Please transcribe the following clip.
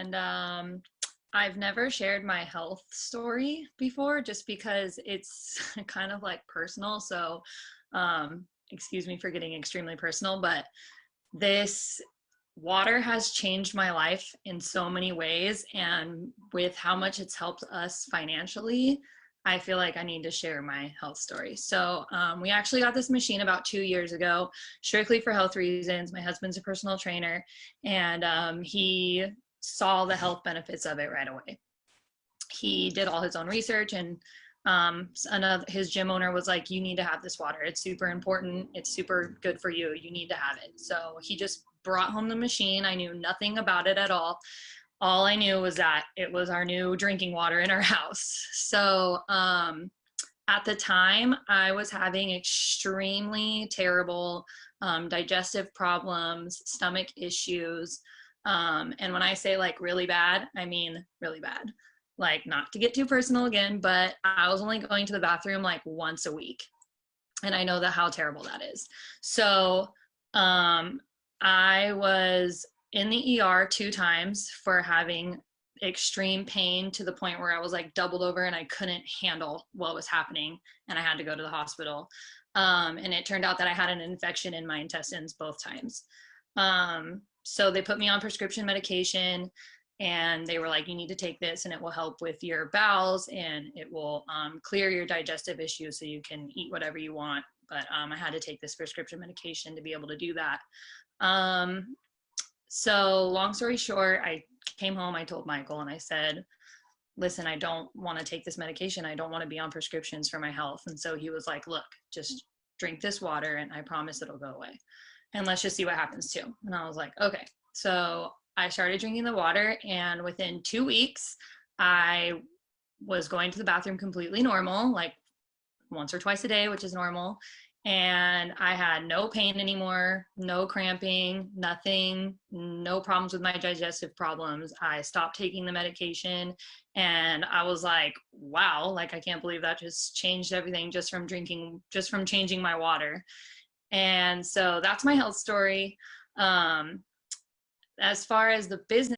and I've never shared my health story before just because it's kind of like personal. So, excuse me for getting extremely personal, but this water has changed my life in so many ways. And with how much it's helped us financially, I feel like I need to share my health story. So we actually got this machine about 2 years ago, strictly for health reasons. My husband's a personal trainer, and he saw the health benefits of it right away. He did all his own research, and his gym owner was like, you need to have this water. It's super important. It's super good for you. You need to have it. So he just brought home the machine. I knew nothing about it at all. All I knew was that it was our new drinking water in our house. So at the time, I was having extremely terrible digestive problems, stomach issues. And when I say like really bad, I mean really bad. Like, not to get too personal again, but I was only going to the bathroom like once a week. And I know that how terrible that is. So I was in the ER 2 times for having extreme pain to the point where I was like doubled over and I couldn't handle what was happening, and I had to go to the hospital. And it turned out that I had an infection in my intestines both times. So they put me on prescription medication, and they were like, you need to take this and it will help with your bowels, and it will clear your digestive issues so you can eat whatever you want. But I had to take this prescription medication to be able to do that. So long story short, I came home, I told Michael, and I said, listen, I don't want to take this medication. I don't want to be on prescriptions for my health. And so he was like, look, just drink this water and I promise it'll go away. And let's just see what happens too. And I was like, okay. So I started drinking the water, and within 2 weeks, I was going to the bathroom completely normal, like once or twice a day, which is normal. And I had no pain anymore, no cramping, nothing, no problems with my digestive problems. I stopped taking the medication, and I was like, wow, like I can't believe that just changed everything just from changing my water. And so that's my health story. As far as the business